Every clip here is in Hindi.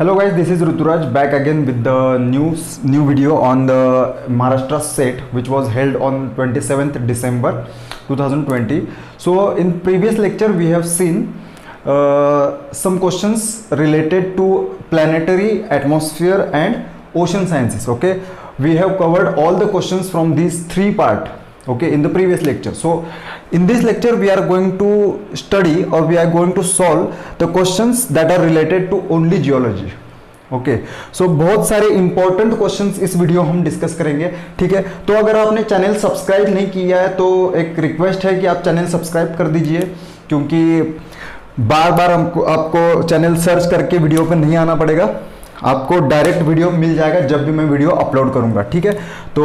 Hello guys, this is Ruturaj back again with the new video on the Maharashtra set which was held on 27th December 2020. So in previous lecture we have seen some questions related to planetary, atmosphere and ocean sciences. Okay, we have covered all the questions from these three parts, okay, in the previous lecture. So in this lecture we are going to study or we are going to solve the questions that are related to only geology. Okay so बहुत सारे इंपॉर्टेंट क्वेश्चंस इस वीडियो हम डिस्कस करेंगे, ठीक है। तो अगर आपने चैनल सब्सक्राइब नहीं किया है तो एक रिक्वेस्ट है कि आप चैनल सब्सक्राइब कर दीजिए, क्योंकि बार बार आपको चैनल सर्च करके वीडियो पर नहीं आना पड़ेगा, आपको डायरेक्ट वीडियो मिल जाएगा जब भी मैं वीडियो अपलोड करूंगा, ठीक है। तो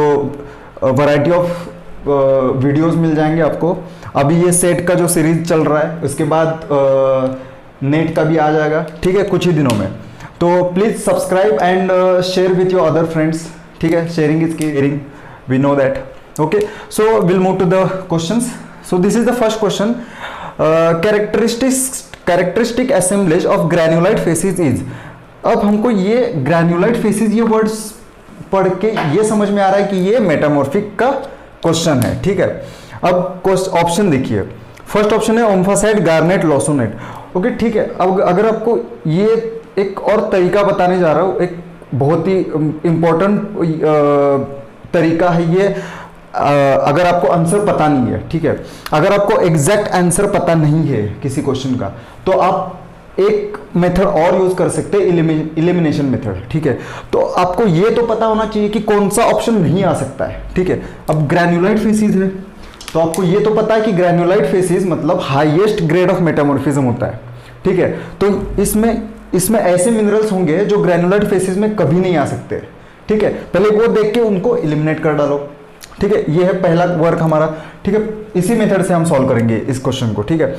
वैरायटी ऑफ वीडियोस मिल जाएंगे आपको। अभी ये सेट का जो सीरीज चल रहा है उसके बाद नेट का भी आ जाएगा, ठीक है, कुछ ही दिनों में। तो please subscribe and share with your other friends, ठीक है। Sharing is caring, we know that. Okay, so will move to the questions. So this is the first question. Characteristic assemblage of granulite facies is. अब हमको ये ग्रैन्युलाइट फेसिस ये वर्ड्स पढ़ के ये समझ में आ रहा है कि ये मेटामॉर्फिक का क्वेश्चन है, ठीक है। अब ऑप्शन देखिए, फर्स्ट ऑप्शन है ओम्फासाइट, गार्नेट, लॉसोनेट। ओके, ठीक है। अब अगर आपको ये एक और तरीका बताने जा रहा हूँ, एक बहुत ही इंपॉर्टेंट तरीका है ये। अगर आपको आंसर पता नहीं है, ठीक है, अगर आपको एग्जैक्ट आंसर पता नहीं है किसी क्वेश्चन का, तो आप एक मेथड और यूज कर सकते हैं, इलिमिनेशन मेथड, ठीक है। तो आपको ये तो पता होना चाहिए कि कौन सा ऑप्शन नहीं आ सकता है, ठीक है। अब ग्रैन्युलाइट फेसिस है तो आपको ये तो पता है कि ग्रैन्युलाइट फेसिस मतलब हाईएस्ट ग्रेड ऑफ मेटामॉर्फिज्म होता है, ठीक है। तो इसमें ऐसे मिनरल्स होंगे जो ग्रैन्युलाइट फेसिस में कभी नहीं आ सकते, ठीक है। पहले वो देख के उनको एलिमिनेट कर डालो, ठीक है। ये है पहला वर्क हमारा, ठीक है। इसी मेथड से हम सॉल्व करेंगे इस क्वेश्चन को, ठीक है।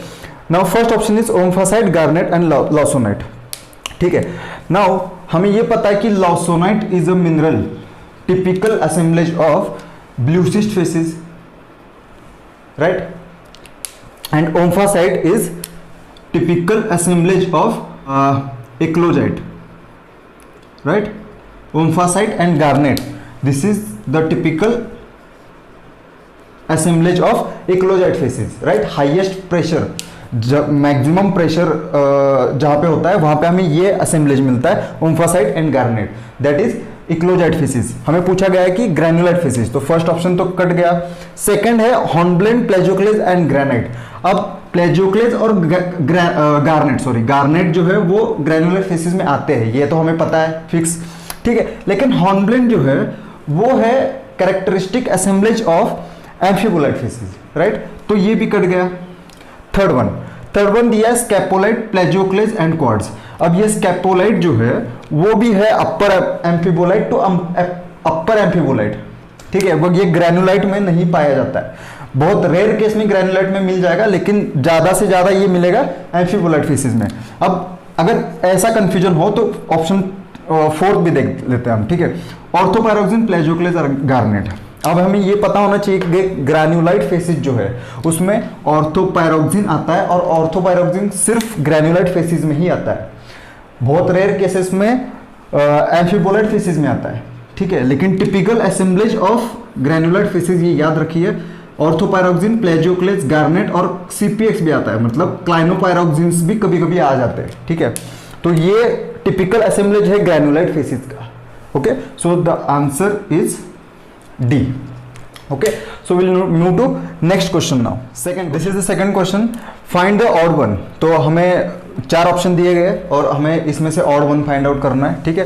Now first option is omphacite, garnet and lawsonite, ठीक है। नाउ हमें ये पता है कि lawsonite is a mineral typical assemblage of blueschist facies, right, and omphacite is typical assemblage of eclogite, right? Omphacite and garnet, this is the typical assemblage of eclogite facies, right? Highest pressure, जब मैक्सिमम प्रेशर जहां पे होता है वहां पे हमें ये असेंबलेज मिलता है, omphacite and garnet, that is eclogite facies. हमें पूछा गया है कि ग्रैन्युलाइट फेसिस, तो फर्स्ट ऑप्शन तो कट गया। सेकंड है हॉर्नब्लेंड, प्लेजियोक्लेज एंड ग्रेनाइट। अब प्लेजियोक्लेज और गार्नेट जो है वो ग्रैन्युलर फेसिस में आते हैं, ये तो हमें पता है फिक्स, ठीक है। लेकिन हॉर्नब्लेंड जो है वो है characteristic assemblage of amphibolite facies, right, तो ये भी कट गया। थर्ड वन दिया स्कैपोलाइट, प्लेजियोक्लेज एंड क्वार्ट्ज। अब ये स्कैपोलाइट जो है वो भी है अपर एम्फीबोलाइट टू अपर एम्फीबोलाइट, ठीक है। वो ये ग्रैन्युलाइट में नहीं पाया जाता है, बहुत रेयर केस में ग्रैन्युलाइट में मिल जाएगा, लेकिन ज्यादा से ज्यादा ये मिलेगा एम्फीबोलाइट फेसिस में। अब अगर ऐसा कंफ्यूजन हो तो ऑप्शन फोर्थ भी देख लेते हैं हम, ठीक है, ऑर्थोपायरोक्सिन, प्लेजियोक्लेज और गार्नेट। अब हमें ये पता होना चाहिए कि ग्रैन्युलाइट फेसिस जो है उसमें ऑर्थोपायरोक्सिन आता है, और ऑर्थोपायरोक्सिन सिर्फ ग्रैन्युलाइट फेसिस में ही आता है, बहुत रेयर केसेस में एम्फीबोलाइट फेसिस में आता है, ठीक है। लेकिन typical assemblage of granulite faces ये याद रखिए, ऑर्थोपायरोक्सिन, प्लेजियोक्लेज, गार्नेट और सीपीएक्स भी आता है, मतलब क्लाइनोपायरोक्सिन्स भी कभी कभी आ जाते हैं, ठीक है। तो ये टिपिकल असेंबलेज है ग्रैन्युलाइट फेसिस का, okay. So the answer is D, okay, so we'll move to next question now. This is the second question. Find the odd one. तो हमें चार ऑप्शन दिए गए और हमें इसमें से odd one फाइंड आउट करना है, ठीक है।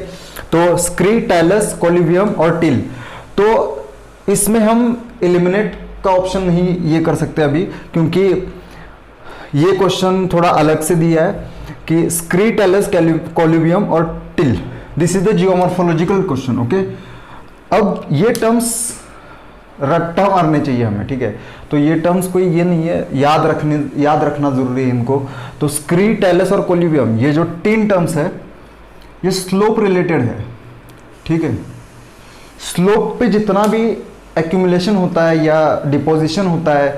तो स्क्री, टैलस, कोलिवियम और टिल। तो इसमें हम एलिमिनेट का ऑप्शन नहीं ये कर सकते अभी, क्योंकि ये क्वेश्चन थोड़ा अलग से दिया है कि स्क्री, टैलस, कोलिवियम और till, this is the geomorphological question, okay. अब ये टर्म्स रट्टा मारने चाहिए हमें, ठीक है। तो ये टर्म्स कोई ये नहीं है, याद रखना जरूरी है इनको। तो स्क्री, टैलस और कोलिवियम, ये जो तीन टर्म्स है ये स्लोप रिलेटेड है, ठीक है। स्लोप पे जितना भी एक्यूमुलेशन होता है या डिपोजिशन होता है,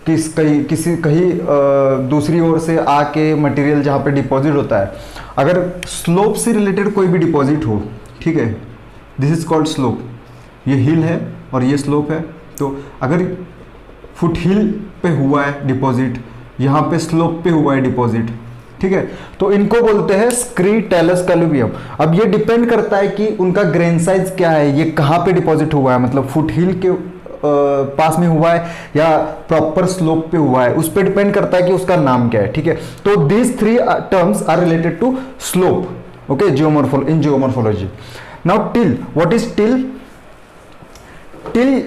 कहीं दूसरी ओर से आके मटेरियल जहाँ पे डिपॉजिट होता है, अगर स्लोप से रिलेटेड कोई भी डिपॉजिट हो, ठीक है, दिस इज कॉल्ड स्लोप। ये हिल है और ये स्लोप है। तो अगर फुट हिल पे हुआ है डिपॉजिट, यहाँ पे स्लोप पे हुआ है डिपॉजिट, ठीक है, तो इनको बोलते हैं स्क्री टेलस कैलुवियम। अब ये डिपेंड करता है कि उनका ग्रेन साइज क्या है, ये कहाँ पे डिपॉजिट हुआ है, मतलब फुट हिल के पास में हुआ है या प्रॉपर स्लोप पे हुआ है, उस पर डिपेंड करता है कि उसका नाम क्या है, ठीक है। तो these three terms are related to slope, okay, in geomorphology. Now till, what is till? Till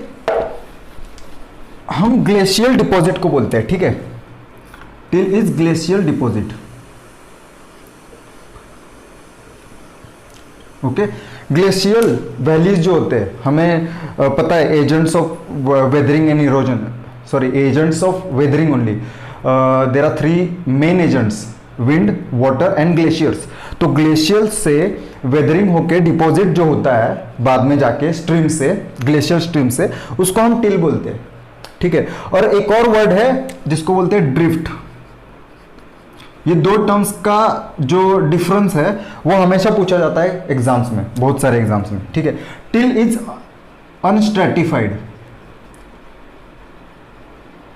हम ग्लेशियल डिपॉजिट को बोलते हैं, ठीक है। Till is glacial deposit, okay. Glacial valleys जो होते हैं, हमें पता है agents of weathering and erosion, sorry agents of weathering only, there are three main agents, wind, water and glaciers. तो ग्लेशियल से वेदरिंग होके डिपॉजिट जो होता है बाद में जाके स्ट्रीम से, ग्लेशियल स्ट्रीम से, उसको हम टिल बोलते हैं, ठीक है। और एक और वर्ड है जिसको बोलते हैं ड्रिफ्ट। ये दो टर्म्स का जो डिफरेंस है वो हमेशा पूछा जाता है एग्जाम्स में, बहुत सारे एग्जाम्स में, ठीक है। Till is unstratified,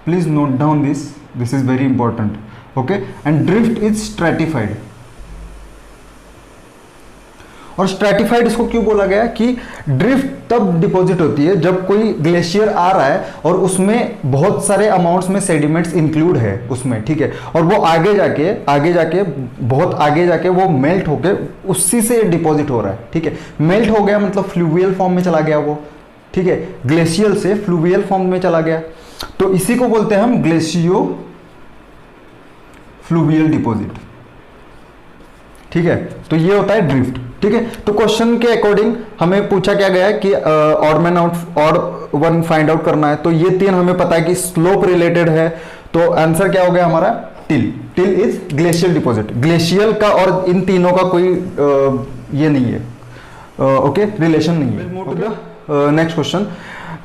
please note down this is very important, okay. And drift is stratified. और स्ट्रेटिफाइड इसको क्यों बोला गया कि ड्रिफ्ट तब डिपॉजिट होती है जब कोई ग्लेशियर आ रहा है और उसमें बहुत सारे अमाउंट्स में सेडिमेंट्स इंक्लूड है उसमें, ठीक है, और वो आगे जाके बहुत आगे जाके वो मेल्ट होके उसी से डिपॉजिट हो रहा है, ठीक है। मेल्ट हो गया मतलब फ्लूवियल फॉर्म में चला गया वो, ठीक है, ग्लेशियल से फ्लूवियल फॉर्म में चला गया, तो इसी को बोलते हैं हम ग्लेशियो फ्लूवियल डिपॉजिट, ठीक है। तो ये होता है ड्रिफ्ट, ठीक है। तो क्वेश्चन के अकॉर्डिंग हमें पूछा क्या गया है कि ऑड वन फाइंड आउट करना है, तो ये तीन हमें पता है कि स्लोप रिलेटेड है, तो आंसर क्या हो गया हमारा? Till. Till is glacial deposit. Glacial का और इन तीनों का कोई ये नहीं है, ओके, रिलेशन नहीं है। Next question,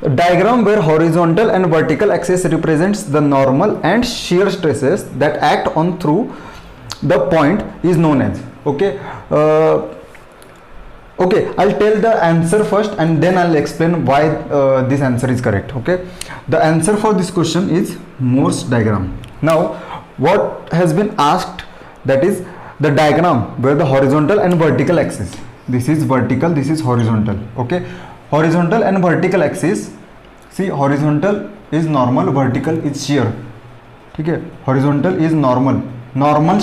diagram where horizontal and vertical axis represents the normal and shear stresses that act on through the point is known as, okay. Okay, I'll tell the answer first and then I'll explain why this answer is correct, okay. The answer for this question is Morse diagram. Now what has been asked, that is the diagram where the horizontal and vertical axis, this is vertical, this is horizontal, okay. Horizontal and vertical axis, see horizontal is normal, vertical is shear, ठीक है। horizontal is normal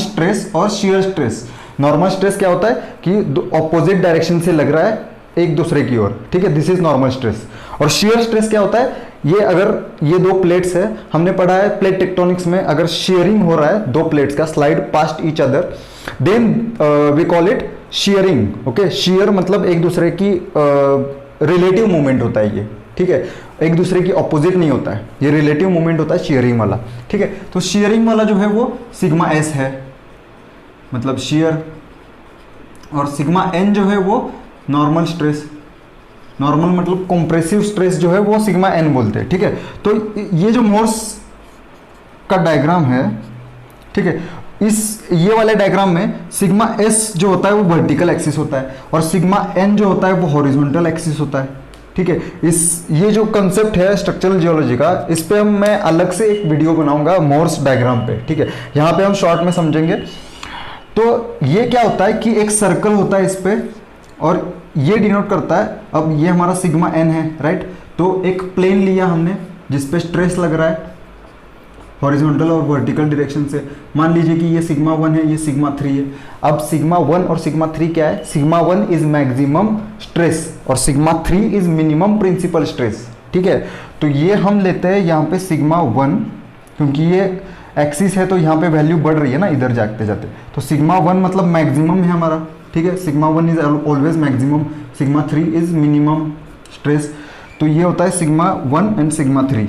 stress और shear stress। नॉर्मल स्ट्रेस क्या होता है कि ऑपोजिट डायरेक्शन से लग रहा है एक दूसरे की ओर, ठीक है, दिस इज नॉर्मल स्ट्रेस। और शियर स्ट्रेस क्या होता है, ये अगर ये दो प्लेट्स है, हमने पढ़ा है प्लेट टेक्टोनिक्स में, अगर शेयरिंग हो रहा है दो प्लेट्स का, slide past each other, then we call it shearing, okay. Shear मतलब एक दूसरे की रिलेटिव मूवमेंट होता है ये, ठीक है, एक दूसरे की ऑपोजिट नहीं होता है, ये रिलेटिव मूवमेंट होता है शियरिंग वाला, ठीक है। तो शियरिंग वाला जो है वो सिग्मा एस है, मतलब शियर, और सिग्मा एन जो है वो नॉर्मल स्ट्रेस, नॉर्मल मतलब कंप्रेसिव स्ट्रेस जो है वो सिग्मा एन बोलते हैं, ठीक है। तो ये जो मोर्स का डायग्राम है, ठीक है, ये वाले डायग्राम में सिग्मा एस जो होता है वो वर्टिकल एक्सिस होता है और सिग्मा एन जो होता है वो हॉरिजॉन्टल एक्सिस होता है, ठीक है। ये जो कंसेप्ट है स्ट्रक्चरल जियोलॉजी का, इस पे मैं अलग से एक वीडियो बनाऊंगा मोर्स डायग्राम पे, ठीक है। यहाँ पे हम शॉर्ट में समझेंगे। तो ये क्या होता है कि एक सर्कल होता है इस पे और ये डिनोट करता है, अब ये हमारा सिग्मा एन है, राइट। तो एक प्लेन लिया हमने जिस पे स्ट्रेस लग रहा है हॉरिजॉन्टल और वर्टिकल डायरेक्शन से, मान लीजिए कि ये सिग्मा 1 है, ये सिग्मा 3 है। अब सिग्मा 1 और सिग्मा 3 क्या है, सिग्मा 1 इज मैक्सिमम स्ट्रेस और sigma 3 is minimum principal stress, ठीक है। तो ये हम लेते हैं यहाँ पे सिग्मा 1, क्योंकि ये एक्सिस है तो यहाँ पे वैल्यू बढ़ रही है ना इधर जाते जाते, तो सिग्मा 1 मतलब मैक्सिमम है हमारा, ठीक है। Sigma 1 is always maximum, sigma 3 is minimum stress, तो ये होता है सिग्मा 1 एंड सिग्मा 3।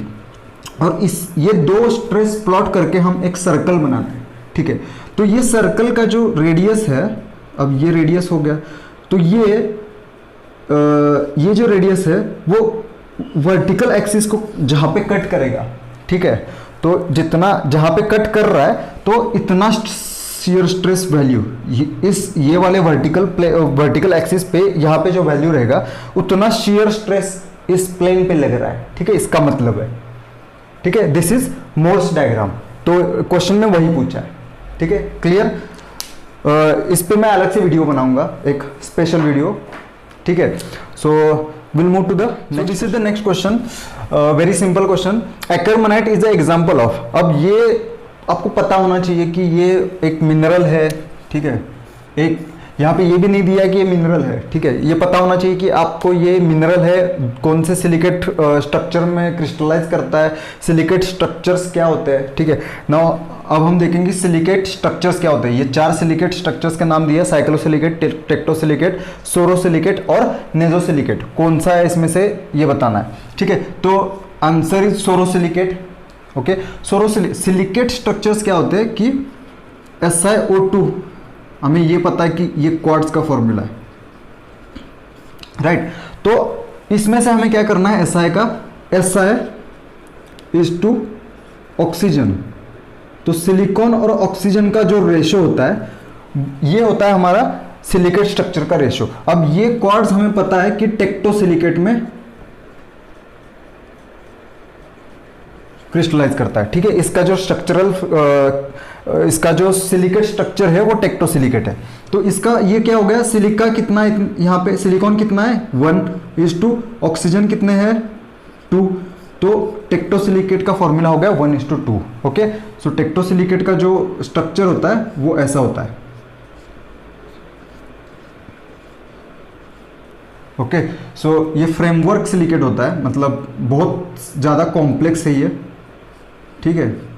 और ये दो स्ट्रेस प्लॉट करके हम एक सर्कल बनाते हैं, ठीक है। तो ये सर्कल का जो रेडियस है, अब ये रेडियस हो गया, तो ये जो रेडियस है वो वर्टिकल एक्सिस को जहाँ पे कट करेगा, ठीक है, तो जितना जहाँ पे कट कर रहा है तो इतना शियर स्ट्रेस वैल्यू इस ये वाले वर्टिकल एक्सिस पे यहाँ पे जो वैल्यू रहेगा उतना शियर स्ट्रेस इस प्लेन पे लग रहा है, ठीक है, इसका मतलब है, ठीक है, दिस इज मोर्स डायग्राम। तो क्वेश्चन में वही पूछा है, ठीक है, क्लियर। इस पे मैं अलग से वीडियो बनाऊंगा, एक स्पेशल वीडियो, ठीक है। So will move to the this is the next question, very simple question. Akermanite is the example of, अब ये आपको पता होना चाहिए कि ये एक मिनरल है, ठीक है, एक यहाँ पे ये भी नहीं दिया है कि ये मिनरल है, ठीक है, ये पता होना चाहिए कि आपको ये मिनरल है, कौन से सिलिकेट स्ट्रक्चर में क्रिस्टलाइज करता है, सिलिकेट स्ट्रक्चर्स क्या होते हैं, ठीक है। नाउ अब हम देखेंगे सिलिकेट स्ट्रक्चर्स क्या होते हैं। ये 4 सिलिकेट स्ट्रक्चर्स का नाम दिया, साइक्लोसिलिकेट, टेक्टोसिलिकेट, सोरोसिलिकेट और नेजोसिलिकेट। कौन सा है इसमें से ये बताना है, ठीक है। तो आंसर इज सोरोसिलिकेट, ओके। सोरोसिलिकेट स्ट्रक्चर्स क्या होते हैं कि SiO2, हमें ये पता है कि ये क्वार्ट्ज का फॉर्मूला है, राइट। तो इसमें से हमें क्या करना है, Si इज टू ऑक्सीजन। तो सिलिकॉन और ऑक्सीजन का जो रेशो होता है ये होता है हमारा सिलिकेट स्ट्रक्चर का रेशो। अब ये क्वार्ट्ज हमें पता है कि टेक्टोसिलिकेट में क्रिस्टलाइज करता है, ठीक है। इसका जो इसका जो सिलिकेट स्ट्रक्चर है वो टेक्टोसिलिकेट है। तो इसका ये क्या हो गया, सिलिका कितना यहाँ पे, सिलिकॉन कितना है 1:2, ऑक्सीजन कितने हैं 2, तो टेक्टोसिलिकेट का फॉर्मूला हो गया 1:2, ओके। सो टेक्टोसिलिकेट का जो स्ट्रक्चर होता है वो ऐसा होता है, ओके। सो ये फ्रेमवर्क सिलिकेट होता है, मतलब बहुत ज़्यादा कॉम्प्लेक्स है ये, ठीक है।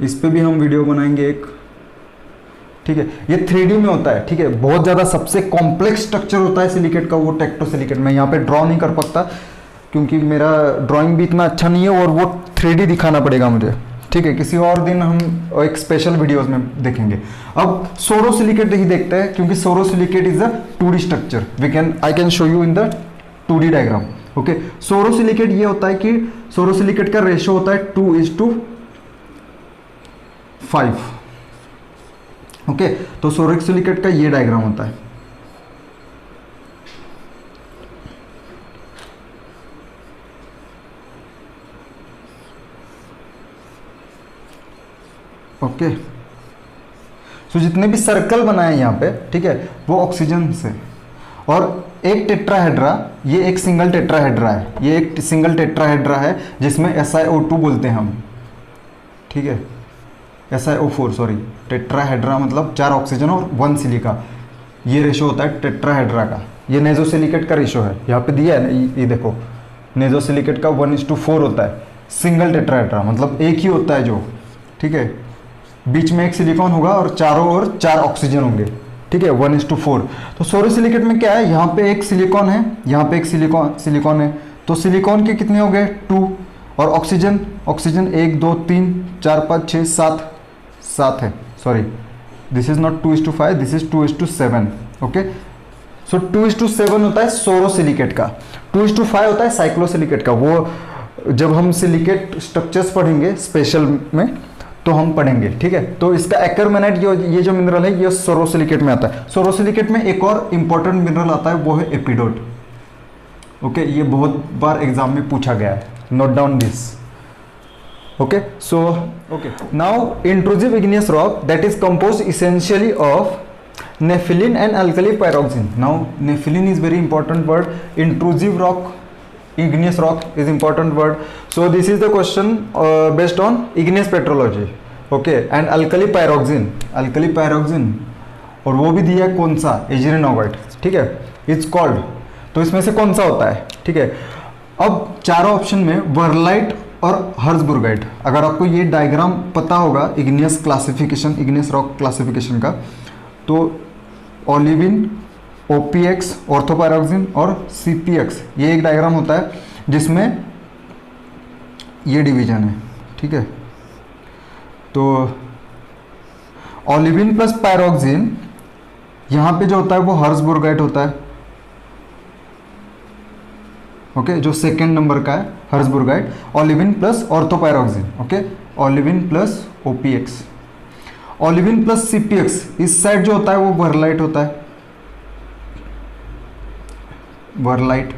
इस पे भी हम वीडियो बनाएंगे एक, ठीक है। ये 3D में होता है, ठीक है, बहुत ज़्यादा सबसे कॉम्प्लेक्स स्ट्रक्चर होता है सिलिकेट का वो टेक्टोसिलिकेट। मैं यहाँ पे ड्रॉ नहीं कर सकता क्योंकि मेरा ड्राइंग भी इतना अच्छा नहीं है और वो 3D दिखाना पड़ेगा मुझे, ठीक है। किसी और दिन हम एक स्पेशल वीडियोस में देखेंगे। अब सोरोसिलिकेट ही देखते हैं क्योंकि sorosilicate is a 2D structure, I can show you in the 2D diagram, okay. Sorosilicate ये होता है कि सोरोसिलिकेट का रेशो होता है 2:5, ओके। तो सोरोसिलिकेट का ये डायग्राम होता है, ओके। सो जितने भी सर्कल बनाए यहाँ पे, ठीक है, वो ऑक्सीजन से। और एक टेट्राहेड्रा, ये एक सिंगल टेट्राहेड्रा है, ये एक सिंगल टेट्राहेड्रा है जिसमें SiO2 बोलते हैं हम, ठीक है, SiO4 सॉरी। टेट्राहेड्रा मतलब 4 ऑक्सीजन और 1 सिलिका, ये रेशो होता है टेट्राहेड्रा का। ये नेजोसिलिकेट का रेशो है, यहाँ पे दिया है ना, ये देखो, नेजोसिलिकेट का 1:4 होता है। सिंगल टेट्राहेड्रा मतलब एक ही होता है जो, ठीक है, बीच में एक सिलिकॉन होगा और चारों ओर 4 ऑक्सीजन होंगे, ठीक है, 1:4। तो सोरोसिलिकेट में क्या है, यहाँ पे एक सिलिकॉन है, यहाँ पे एक सिलिकॉन है, तो सिलिकॉन के कितने हो गए 2, और ऑक्सीजन 1 2 3 4 5 6 7 है, sorry this is not 2:5, this is 2:7, okay. So 2:7 होता है सोरोसिलिकेट का, 2:5 होता है साइक्लोसिलिकेट का। वो जब हम सिलिकेट स्ट्रक्चर्स पढ़ेंगे स्पेशल में तो हम पढ़ेंगे, ठीक है। तो इसका एक्करमनाइट ये जो मिनरल है ये सोरोसिलिकेट में आता है। सोरोसिलिकेट में एक और इंपॉर्टेंट मिनरल आता है, वो है एपिडोट, ओके। ये बहुत बार एग्जाम में पूछा गया है, note down this, okay. So okay, now intrusive igneous rock that is composed essentially of nepheline and alkali pyroxene. Now nepheline is very important word, intrusive rock, igneous rock is important word. So this is the question based on igneous petrology, okay, and alkali pyroxene और वो भी दिया है कौन सा, एजरेनोगाइट, ठीक है, इट्स कॉल्ड। तो इसमें से कौन सा होता है, ठीक है। अब चारों ऑप्शन में वर्लाइट और हर्ट्ज़बुर्गाइट, अगर आपको ये डायग्राम पता होगा igneous classification, igneous rock classification का, तो ओलिविन, OPX ऑर्थोपायरोक्सिन और CPX, ये एक डायग्राम होता है जिसमें ये डिवीजन है, ठीक है। तो ओलिविन प्लस पायरोक्सिन, यहाँ पे जो होता है वो हर्ट्ज़बुर्गाइट होता है, ओके, जो सेकेंड नंबर का है harzburgite, olivine plus orthopyroxene, okay, olivine plus OPX, olivine plus CPX, इस साइड जो होता है वो वर्लाइट होता है, wehrlite,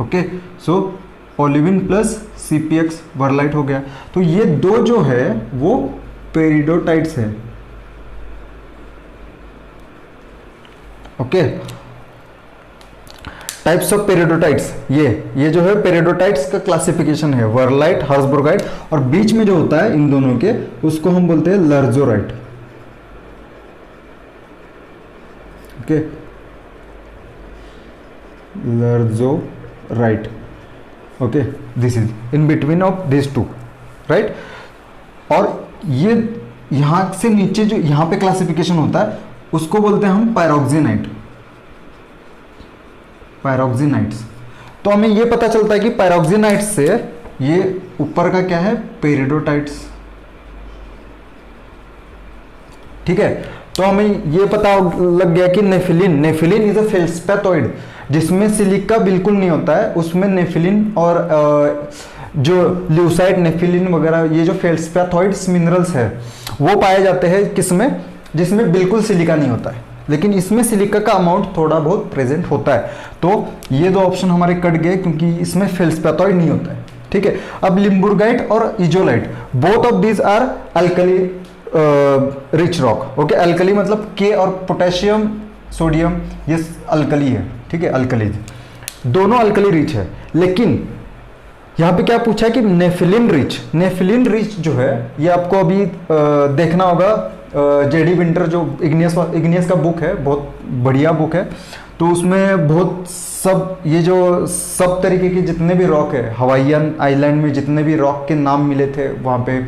okay, so olivine plus CPX wehrlite हो गया। तो ये दो जो है वो पेरिडोटाइट्स है, ओके, टाइप्स ऑफ पेरिडोटाइट्स, ये जो है पेरिडोटाइट्स का क्लासिफिकेशन है, वर्लाइट, हर्सबुर्गाइट, और बीच में जो होता है इन दोनों के उसको हम बोलते हैं lherzolite, okay, lherzolite, okay, this is in between of this two, right. और ये यहां से नीचे जो यहां पे क्लासिफिकेशन होता है उसको बोलते हैं हम पायरोक्सिनाइट, पायरोक्सिनाइट्स। तो हमें ये पता चलता है कि पायरोक्सिनाइट्स से ये ऊपर का क्या है, पेरिडोटाइट्स, ठीक है। तो हमें ये पता लग गया कि नेफिलिन इज अ फेल्स्पैथोइड, जिसमें सिलिका बिल्कुल नहीं होता है, उसमें नेफिलिन और जो ल्यूसाइड, नेफिलिन वगैरह ये जो फेल्स्पैथोइड्स मिनरल्स है वो पाए जाते हैं किसमें, जिसमें बिल्कुल सिलिका नहीं होता है, लेकिन इसमें सिलिका का अमाउंट थोड़ा बहुत प्रेजेंट होता है। तो ये दो ऑप्शन हमारे कट गए क्योंकि इसमें फेल्स्पैथोइड नहीं होता है, ठीक है। अब लिम्बुर्गाइट और ijolite, both of these are alkali rich rock, okay, alkali मतलब के और पोटेशियम सोडियम ये अल्कली है, ठीक है, अल्कली दोनों अल्कली रिच है। लेकिन यहाँ पे क्या पूछा है कि नेफिलिन रिच जो है ये आपको अभी देखना होगा, JD विंटर जो इग्नियस का बुक है, बहुत बढ़िया बुक है, तो उसमें बहुत सब ये जो सब तरीके के जितने भी रॉक है, हवाईयन आइलैंड में जितने भी रॉक के नाम मिले थे वहाँ पे,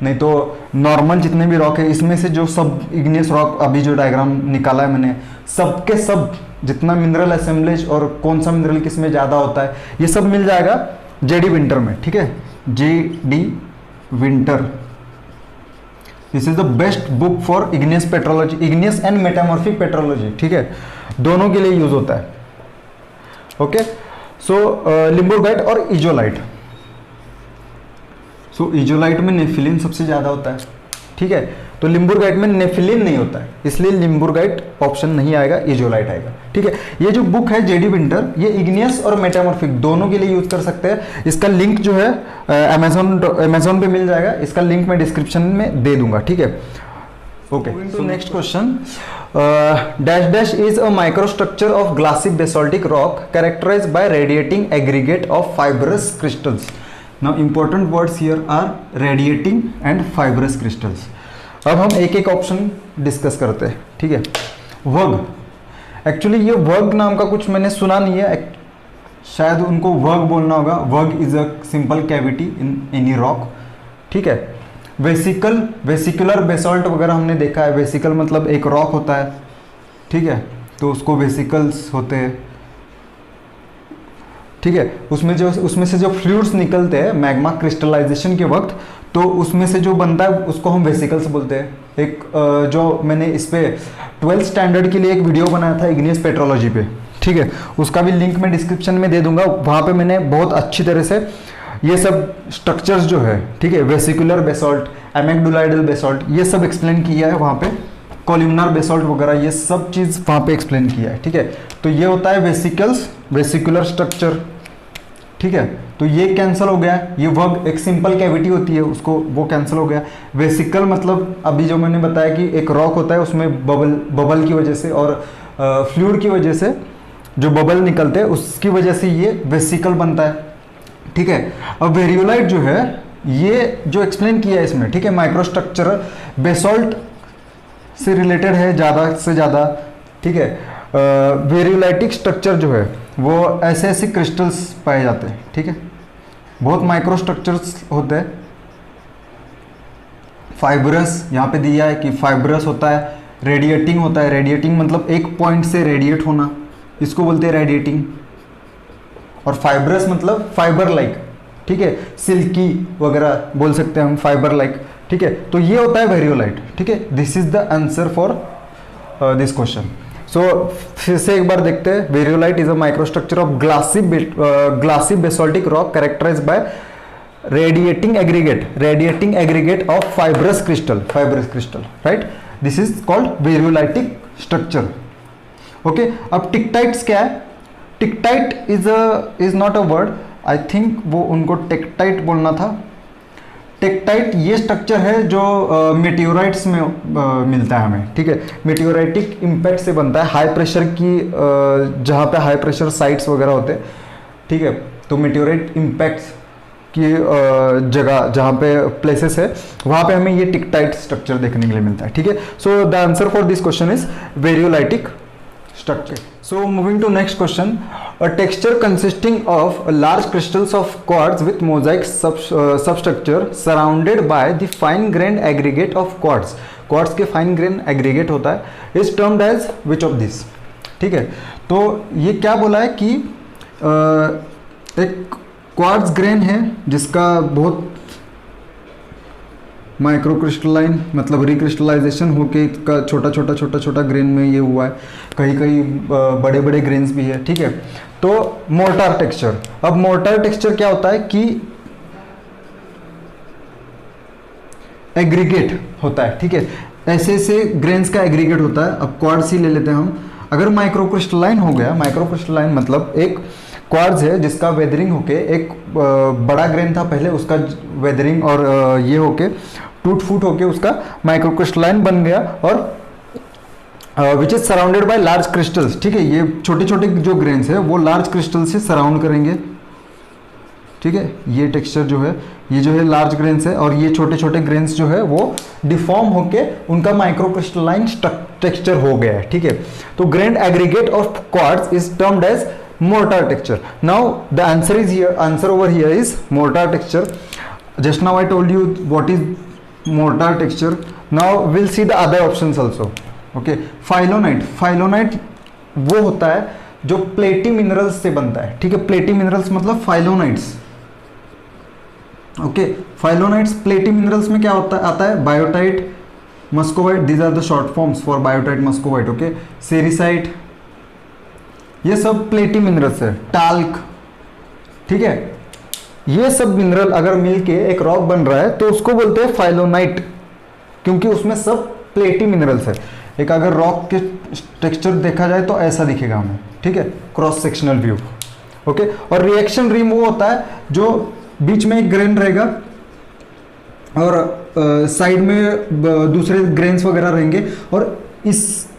नहीं तो नॉर्मल जितने भी रॉक है इसमें से जो सब इग्नियस रॉक अभी जो डायग्राम निकाला है मैंने, सबके सब जितना मिनरल असेंबलेज और कौन सा मिनरल किस में ज़्यादा होता है ये सब मिल जाएगा JD विंटर में, ठीक है, JD winter, this is the best book for igneous petrology, igneous and metamorphic petrology, ठीक है, दोनों के लिए यूज होता है, ओके। सो लिम्बुर्गाइट और इजोलाइट, सो इजोलाइट में नेफिलिन सबसे ज्यादा होता है, ठीक है, तो लिम्बुर्गाइट में नेफिलिन नहीं होता है, इसलिए लिम्बुर्गाइट ऑप्शन नहीं आएगा, इजोलाइट आएगा, ठीक है। ये जो बुक है JD विंटर, ये इग्नियस और मेटामॉर्फिक दोनों के लिए यूज कर सकते हैं। इसका लिंक जो है अमेजोन पे मिल जाएगा, इसका लिंक मैं डिस्क्रिप्शन में दे दूंगा, ठीक है, okay. So next question, dash dash is a microstructure of glassy basaltic rock characterised by radiating aggregate of fibrous crystals. Now important words here are radiating and fibrous crystals. अब हम एक एक ऑप्शन डिस्कस करते हैं, ठीक है। वर्ग, एक्चुअली ये वर्ग नाम का कुछ मैंने सुना नहीं है, शायद उनको वर्ग बोलना होगा। वर्ग is a simple cavity in any rock, ठीक है। वेसिकुलर बेसाल्ट वगैरह हमने देखा है, वेसिकल मतलब एक रॉक होता है, ठीक है, तो उसको वेसिकल्स होते हैं, ठीक है। उसमें से जो फ्लूइड्स निकलते हैं मैग्मा क्रिस्टलाइजेशन के वक्त, तो उसमें से जो बनता है उसको हम वेसिकल्स बोलते हैं। एक जो मैंने इस पे 12th स्टैंडर्ड के लिए एक वीडियो बनाया था इग्नियस पेट्रोलॉजी पे, ठीक है, उसका भी लिंक मैं डिस्क्रिप्शन में दे दूंगा। वहाँ पे मैंने बहुत अच्छी तरह से ये सब स्ट्रक्चर्स जो है, ठीक है, वेसिकुलर बेसाल्ट, एमेग्डुलाइडल बेसाल्ट, ये सब एक्सप्लेन किया है वहाँ पे, कॉलमनार बेसाल्ट वगैरह ये सब चीज़ वहाँ पे एक्सप्लेन किया है, ठीक है। तो ये होता है वेसिकल्स, वेसिकुलर स्ट्रक्चर, ठीक है, तो ये कैंसिल हो गया। ये वर्ग एक सिंपल कैविटी होती है, उसको वो कैंसिल हो गया। वेसिकल मतलब अभी जो मैंने बताया कि एक रॉक होता है, उसमें बबल की वजह से और फ्लूइड की वजह से जो बबल निकलते हैं उसकी वजह से ये वेसिकल बनता है, ठीक है। अब वेरियोलाइट जो है ये जो एक्सप्लेन किया है इसमें, ठीक है, माइक्रोस्ट्रक्चर बेसाल्ट से रिलेटेड है ज़्यादा से ज़्यादा, ठीक है। वेरियोलाइटिक स्ट्रक्चर जो है वो ऐसे ऐसे क्रिस्टल्स पाए जाते हैं, ठीक है, बहुत माइक्रो स्ट्रक्चर्स होते हैं। फाइब्रस यहाँ पे दिया है कि फाइब्रस होता है, रेडिएटिंग होता है, रेडिएटिंग मतलब एक पॉइंट से रेडिएट होना, इसको बोलते हैं रेडिएटिंग। और फाइब्रस मतलब फाइबर लाइक, ठीक है, सिल्की वगैरह बोल सकते हैं हम, फाइबर लाइक, ठीक है। तो ये होता है वेरियोलाइट, ठीक है। This is the answer for this question. So फिर से एक बार देखते हैं। Variolite is a microstructure of glassy basaltic rock characterised by radiating aggregate of fibrous crystal, right. This is called variolitic structure. Okay, अब टिक्टाइट्स क्या है? Tektite is not a word, I think वो उनको टेक्टाइट बोलना था। टेक्टाइट ये स्ट्रक्चर है जो मेटियोराइट्स में मिलता है हमें, ठीक है। मेटियोराइटिक इम्पैक्ट से बनता है, हाई प्रेशर की जहाँ पे हाई प्रेशर साइट्स वगैरह होते हैं, ठीक है। तो मेटियोराइट इम्पैक्ट्स की जगह जहाँ पे प्लेसेस है वहाँ पे हमें ये टिक्टाइट स्ट्रक्चर देखने के लिए मिलता है, ठीक है। So the answer for this question is variolitic structure. So moving to next question, a texture consisting of large crystals of quartz with mosaic substructure surrounded by the fine grained aggregate of quartz. quartz के fine grained aggregate होता है is termed as which of these? ठीक है, तो ये क्या बोला है कि एक क्वार्ट्ज ग्रेन है जिसका बहुत माइक्रो क्रिस्टलाइन मतलब रिक्रिस्टलाइजेशन होके का छोटा छोटा ग्रेन में ये हुआ है, कहीं बड़े बड़े ग्रेन्स भी है, ठीक है। तो मोर्टार टेक्सचर, अब मोर्टार टेक्सचर क्या होता है कि एग्रीगेट होता है, ठीक है। ऐसे ऐसे ग्रेन्स का एग्रीगेट होता है। अब क्वार्ट्ज ही ले लेते हैं हम। अगर माइक्रो क्रिस्टलाइन हो गया, माइक्रो क्रिस्टलाइन मतलब एक क्वार्ट्ज है जिसका वेदरिंग होके एक बड़ा ग्रेन था पहले, उसका वेदरिंग और ये होके टूट फूट होके उसका माइक्रोक्रिस्टलाइन बन गया, और which is surrounded by large crystals, ठीक है। ये छोटे छोटे जो ग्रेन्स है वो लार्ज क्रिस्टल से सराउंड करेंगे, ठीक है। ये टेक्सचर जो है, ये जो है लार्ज ग्रेन्स है, और ये छोटे छोटे ग्रेन्स जो है वो डिफॉर्म होके उनका माइक्रोक्रिस्टलाइन टेक्सचर हो गया है, ठीक है। तो grain aggregate of quartz is termed as mortar texture. Now the answer is here, answer over here is mortar texture. Just now I told you what is mortar texture. Now we'll see the other options also. Okay, phylonite वो होता है जो प्लेटी मिनरल्स से बनता है, ठीक है। प्लेटी मिनरल्स मतलब फाइलोनाइट्स। ओके, फाइलोनाइट्स प्लेटी मिनरल्स में क्या होता है आता है biotite, muscovite, these are the short forms for biotite, muscovite, okay. Sericite, ये सब प्लेटी मिनरल्स है। टाल्क, ठीक है। ये सब मिनरल अगर मिलके एक रॉक बन रहा है तो उसको बोलते हैं फाइलोनाइट, क्योंकि उसमें सब प्लेटी मिनरल्स है। एक अगर रॉक के टेक्सचर देखा जाए तो ऐसा दिखेगा हमें, ठीक है, क्रॉस सेक्शनल व्यू, ओके। और रिएक्शन रिम वो होता है जो बीच में एक ग्रेन रहेगा और साइड में दूसरे ग्रेन्स वगैरह रहेंगे, और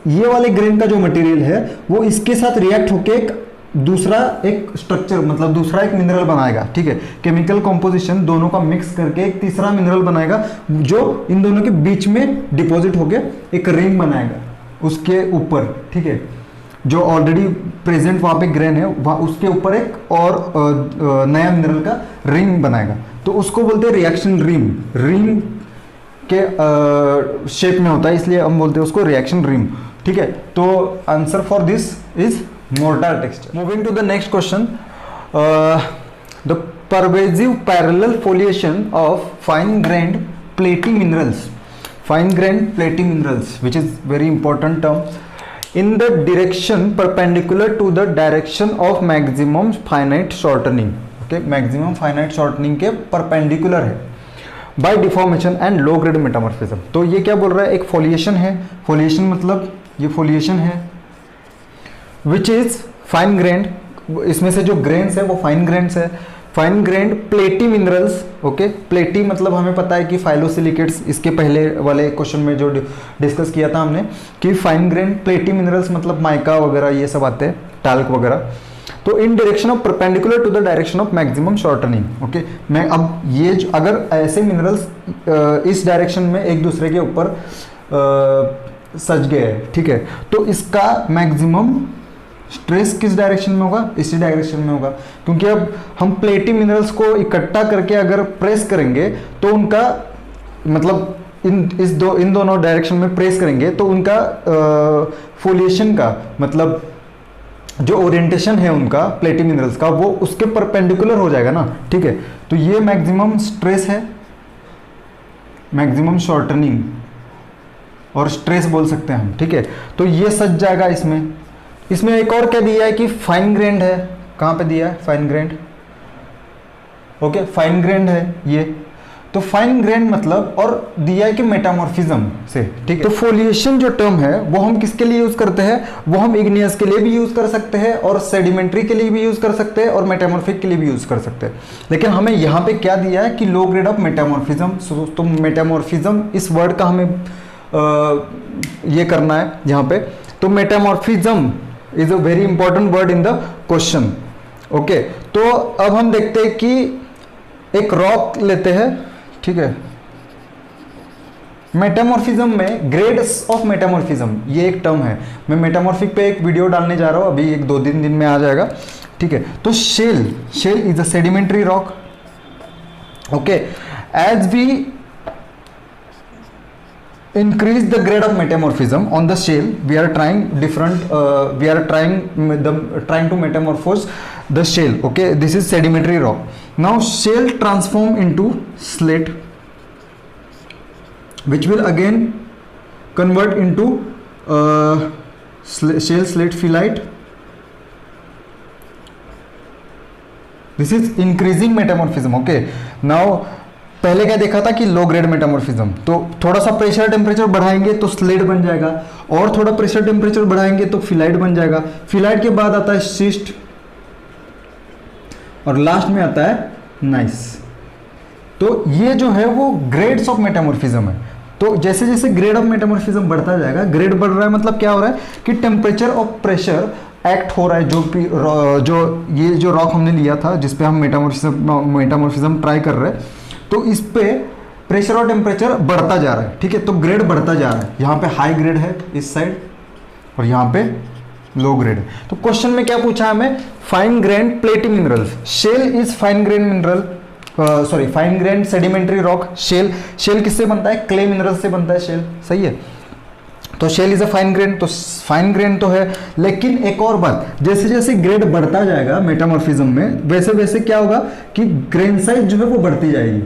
ये वाले ग्रेन का जो मटेरियल है वो इसके साथ रिएक्ट होके एक दूसरा एक स्ट्रक्चर मतलब दूसरा एक मिनरल बनाएगा, ठीक है। केमिकल कॉम्पोजिशन दोनों का मिक्स करके एक तीसरा मिनरल बनाएगा जो इन दोनों के बीच में डिपॉजिट होके एक रिंग बनाएगा उसके ऊपर, ठीक है। जो ऑलरेडी प्रेजेंट वहाँ पे ग्रेन है वहाँ उसके ऊपर एक और नया मिनरल का रिंग बनाएगा, तो उसको बोलते हैं रिएक्शन रिंग के शेप में होता है, इसलिए हम बोलते हैं उसको रिएक्शन रिंग, ठीक है। तो answer for this is mortar texture. Moving to the next question, the pervasive parallel foliation of fine grained platy minerals, which is very important term, in the direction perpendicular to the direction of maximum finite shortening, okay, maximum finite shortening के perpendicular है by deformation and low grade metamorphism. तो ये क्या बोल रहा है, एक फोलिएशन है, फोलिएशन मतलब ये फोलिएशन है विच इज फाइन ग्रेन्ड, इसमें से जो ग्रेन्स है वो फाइन ग्रेन्स है, fine grained platy minerals, okay. प्लेटी मतलब हमें पता है कि फाइलोसिलिकेट्स, इसके पहले वाले क्वेश्चन में जो डिस्कस किया था हमने कि फाइन ग्रेन्ड प्लेटी मिनरल्स मतलब माइका वगैरह ये सब आते हैं, टाल्क वगैरह। तो in direction of perpendicular to the direction of maximum shortening, okay. मैं अब ये अगर ऐसे मिनरल्स इस डायरेक्शन में एक दूसरे के ऊपर सज गए हैं, ठीक है, तो इसका मैक्सिमम स्ट्रेस किस डायरेक्शन में होगा, इसी डायरेक्शन में होगा, क्योंकि अब हम प्लेटी मिनरल्स को इकट्ठा करके अगर प्रेस करेंगे तो उनका मतलब इन दोनों डायरेक्शन में प्रेस करेंगे तो उनका फोलिएशन का मतलब जो ओरिएंटेशन है उनका प्लेटी मिनरल्स का वो उसके परपेंडिकुलर हो जाएगा ना, ठीक है। तो ये मैक्सिमम स्ट्रेस है, मैक्सिमम शॉर्टनिंग, और स्ट्रेस बोल सकते हैं हम, ठीक है। तो ये सच जाएगा इसमें। इसमें एक और क्या दिया है कि फाइन ग्रेन्ड है, कहाँ पे दिया है fine grand, okay fine grand है ये, तो फाइन ग्रेन मतलब, और दिया है कि मेटामॉर्फिज्म से, ठीक है। तो फोलिएशन जो टर्म है वो हम किसके लिए यूज करते हैं, वो हम इग्नियस के लिए भी यूज कर सकते हैं और सेडिमेंट्री के लिए भी यूज कर सकते हैं और मेटामॉर्फिक के लिए भी यूज कर सकते हैं। लेकिन हमें यहाँ पे क्या दिया है कि लो ग्रेड ऑफ मेटामॉर्फिज्म, तो मेटामॉर्फिज्म इस वर्ड का हमें ये करना है यहाँ पे। तो metamorphism is a very important word in the question, okay. तो अब हम देखते हैं कि एक रॉक लेते हैं, ठीक है। मेटामॉर्फिज्म में ग्रेड्स ऑफ मेटामॉर्फिज्म ये एक टर्म है। मैं मेटामॉर्फिक पे एक वीडियो डालने जा रहा हूं, अभी 1-2 दिन में आ जाएगा, ठीक है। तो shale is a sedimentary rock, okay. As we increase the grade of metamorphism on the shell, we are trying to metamorphose the shell, okay. This is sedimentary rock. Now shell transform into slate, which will again convert into shell slate phyllite. This is increasing metamorphism, okay. Now पहले क्या देखा था कि लो ग्रेड मेटामॉर्फिज्म, तो थोड़ा सा प्रेशर टेम्परेचर बढ़ाएंगे तो स्लेट बन जाएगा, और थोड़ा प्रेशर टेम्परेचर बढ़ाएंगे तो फिलाइट बन जाएगा। फिलाइट के बाद आता है शिस्ट, और लास्ट में आता है नाइस। तो ये जो है वो ग्रेड्स ऑफ मेटामॉर्फिज्म है। तो जैसे जैसे ग्रेड ऑफ मेटामॉर्फिज्म बढ़ता जाएगा, ग्रेड बढ़ रहा है मतलब क्या हो रहा है कि टेम्परेचर और प्रेशर एक्ट हो रहा है। जो रॉक हमने लिया था जिसपे हम मेटामॉर्फिज्म ट्राई कर रहे हैं, तो इस पे प्रेशर और टेम्परेचर बढ़ता जा रहा है, ठीक है। तो ग्रेड बढ़ता जा रहा है, यहाँ पे हाई ग्रेड है इस साइड और यहाँ पे लो ग्रेड है। तो क्वेश्चन में क्या पूछा हमें, fine grain platy minerals, shale is fine grain mineral, sorry fine grain sedimentary rock. Shale किससे बनता है, क्ले मिनरल से बनता है शेल, सही है। तो shale is a fine grain, तो फाइन ग्रेन तो है। लेकिन एक और बात, जैसे जैसे ग्रेड बढ़ता जाएगा मेटामॉर्फिज्म में, वैसे वैसे क्या होगा कि ग्रेन साइज जो है वो बढ़ती जाएगी,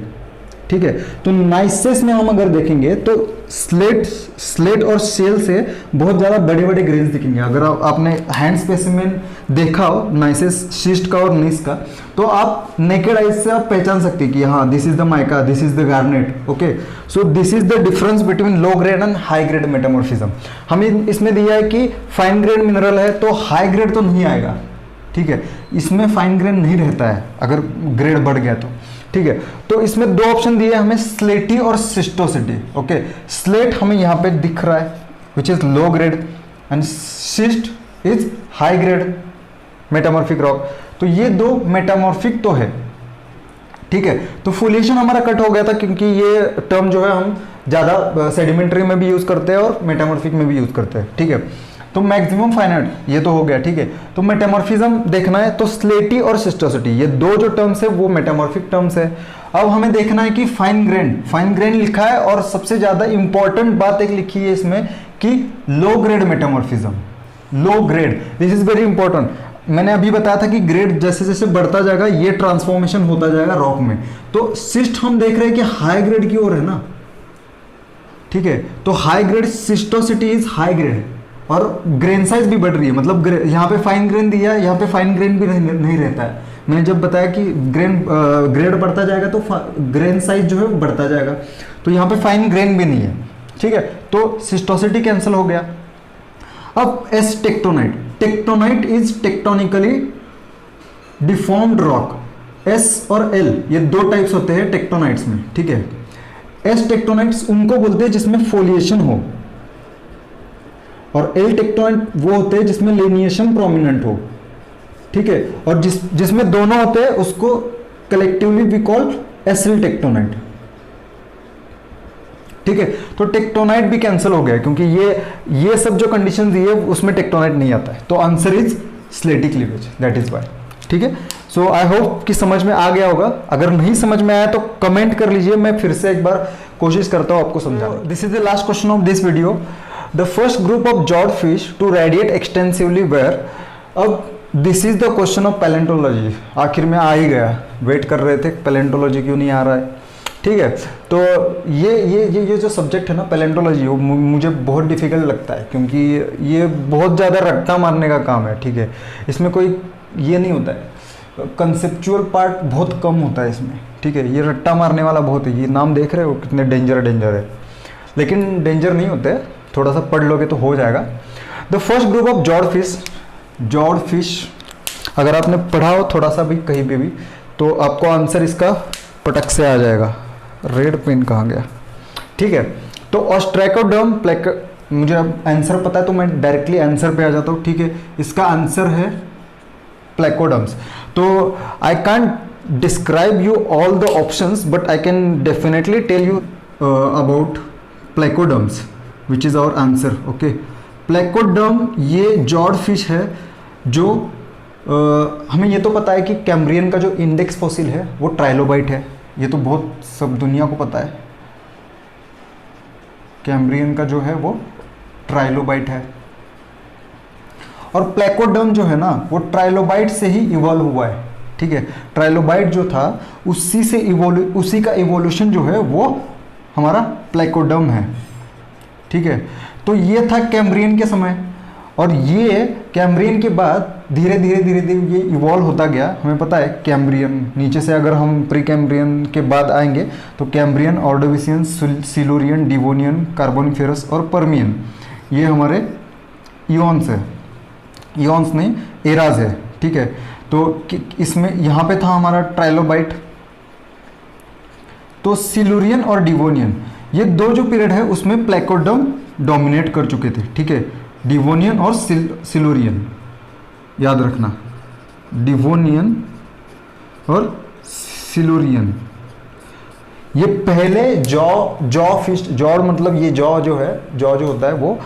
ठीक है। तो नाइसेस में हम अगर देखेंगे तो स्लेट और शेल से बहुत ज़्यादा बड़े बड़े ग्रेन्स दिखेंगे। अगर आपने हैंड स्पेसिमेन देखा हो नाइसेस शिस्ट का और नीस का, तो आप नेकेड आइज से आप पहचान सकते हैं कि हाँ this is the mica, this is the garnet, okay. So this is the difference between low grade and high grade metamorphism. हमें इसमें दिया है कि फाइन ग्रेड मिनरल है तो हाई ग्रेड तो नहीं आएगा, ठीक है। इसमें फाइन ग्रेड नहीं रहता है अगर ग्रेड बढ़ गया तो, ठीक है। तो इसमें 2 ऑप्शन दिए हमें, स्लेटी और सिस्टोसिटी, ओके। स्लेट हमें यहाँ पे दिख रहा है which is low grade, and cyst is high grade metamorphic rock. तो ये 2 मेटामॉर्फिक तो है, ठीक है। तो फोलिएशन हमारा कट हो गया था क्योंकि ये टर्म जो है हम ज़्यादा सेडिमेंट्री में भी यूज करते हैं और मेटामॉर्फिक में भी यूज करते हैं, ठीक है। तो मैक्सिमम फाइनाइट ये तो हो गया, ठीक है। तो मेटामॉर्फिज्म देखना है तो स्लेटी और सिस्टोसिटी ये 2 जो टर्म्स है वो मेटामॉर्फिक टर्म्स है। अब हमें देखना है कि फाइन ग्रेन लिखा है, और सबसे ज्यादा इंपॉर्टेंट बात एक लिखी है इसमें कि लो grade metamorphism, low grade, this is very important. मैंने अभी बताया था कि ग्रेड जैसे जैसे बढ़ता जाएगा ये ट्रांसफॉर्मेशन होता जाएगा रॉक में। तो सिस्ट हम देख रहे हैं कि हाई ग्रेड की ओर है ना, ठीक है। तो high grade schistosity is high grade, और ग्रेन साइज भी बढ़ रही है, मतलब यहाँ पे फाइन ग्रेन दिया है, यहाँ पे फाइन ग्रेन भी नहीं रहता है। मैंने जब बताया कि ग्रेड बढ़ता जाएगा तो ग्रेन साइज जो है वो बढ़ता जाएगा, तो यहाँ पे फाइन ग्रेन भी नहीं है, ठीक है। तो सिस्टोसिटी कैंसिल हो गया। अब S tectonite is tectonically deformed rock. S और एल ये 2 टाइप्स होते हैं टेक्टोनाइट्स में, ठीक है। एस टेक्टोनाइट्स उनको बोलते हैं जिसमें फोलिएशन हो, और एल टेक्टोनाइट वो होते हैं जिसमें लिनिएशन प्रोमिनेंट हो, ठीक है। और जिसमें दोनों होते हैं उसको कलेक्टिवली वी कॉल एसिल टेक्टोनाइट, ठीक है। तो टेक्टोनाइट भी कैंसिल हो गया क्योंकि ये सब जो कंडीशन दी है उसमें टेक्टोनाइट नहीं आता है। तो आंसर इज स्लेटी क्लीवेज, दैट इज वाई, ठीक है। सो आई होप कि समझ में आ गया होगा। अगर नहीं समझ में आया तो कमेंट कर लीजिए, मैं फिर से एक बार कोशिश करता हूं आपको समझाना। This is the last question of this video. The first group of jawed fish to radiate extensively where. अब this is the question of palaeontology, आखिर में आ ही गया, वेट कर रहे थे पैलेंटोलॉजी क्यों नहीं आ रहा है, ठीक है। तो ये जो सब्जेक्ट है ना पैलेंटोलॉजी, वो मुझे बहुत डिफिकल्ट लगता है, क्योंकि ये बहुत ज़्यादा रट्टा मारने का काम है। ठीक है, इसमें कोई ये नहीं होता है, कंसेप्चुअल पार्ट बहुत कम होता है इसमें। ठीक है, ये रट्टा मारने वाला बहुत है। ये नाम देख रहे हो कितने डेंजर है, लेकिन डेंजर नहीं होते, थोड़ा सा पढ़ लोगे तो हो जाएगा। The first group of jawed fish, अगर आपने पढ़ा हो थोड़ा सा भी कहीं पे भी, तो आपको आंसर इसका पटक से आ जाएगा। रेड पेन कहाँ गया? ठीक है, तो ऑस्ट्रैकोडर्म मुझे अब आंसर पता है तो मैं डायरेक्टली आंसर पे आ जाता हूँ। ठीक है, इसका आंसर है प्लेकोडम्स। तो I can't describe you all the options, but I can definitely tell you about placoderms which is our answer. Okay, placoderm ये जॉर्ड फिश है जो हमें ये तो पता है कि कैम्ब्रियन का जो इंडेक्स फॉसिल है वो ट्राइलोबाइट है। ये तो बहुत सब दुनिया को पता है, कैम्ब्रियन का जो है वो ट्राइलोबाइट है। और प्लेकोडर्म जो है ना वो ट्राइलोबाइट से ही इवॉल्व हुआ है। ठीक है, ट्राइलोबाइट जो था उसी का इवोल्यूशन जो है वो हमारा प्लेकोडर्म है। ठीक है, तो ये था कैम्ब्रियन के समय, और ये कैम्ब्रियन के बाद धीरे धीरे ये इवॉल्व होता गया। हमें पता है कैम्ब्रियन, नीचे से अगर हम प्री कैम्ब्रियन के बाद आएंगे तो Cambrian, Ordovician, Silurian, Devonian, Carboniferous और पर्मियन, ये हमारे इयॉन्स है। इयॉन्स नहीं, एराज है। ठीक है, तो इसमें यहाँ पे था हमारा ट्राइलोबाइट। तो सिलुरियन और डिवोनियन ये दो जो पीरियड है उसमें प्लेकोडर्म डोमिनेट कर चुके थे। ठीक है, डिवोनियन और सिलुरियन, याद रखना, डिवोनियन और सिलुरियन। ये पहले जॉ फिश, जॉर्ड मतलब ये जॉ जो है, जॉ जो होता है वो,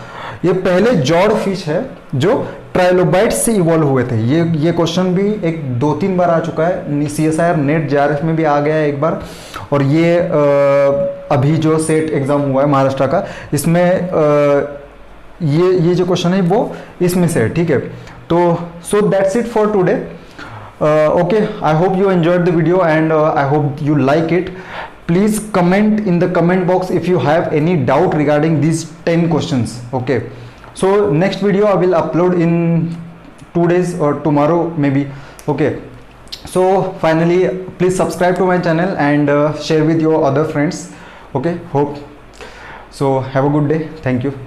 ये पहले जॉर्ड फिश है जो ट्राइलोबाइट से इवॉल्व हुए थे। ये क्वेश्चन भी एक 2-3 बार आ चुका है, CSIR नेट JRF में भी आ गया है एक बार, और ये अभी जो सेट एग्जाम हुआ है महाराष्ट्र का, इसमें ये जो क्वेश्चन है वो इसमें से है। ठीक है, तो so that's it for today. Okay, I hope you enjoyed the video and I hope you like it. Please comment in the comment box if you have any doubt regarding these 10 questions. Okay, so next video I will upload in 2 days or tomorrow maybe. Okay, so finally please subscribe to my channel and share with your other friends. Okay, hope so. Have a good day. Thank you.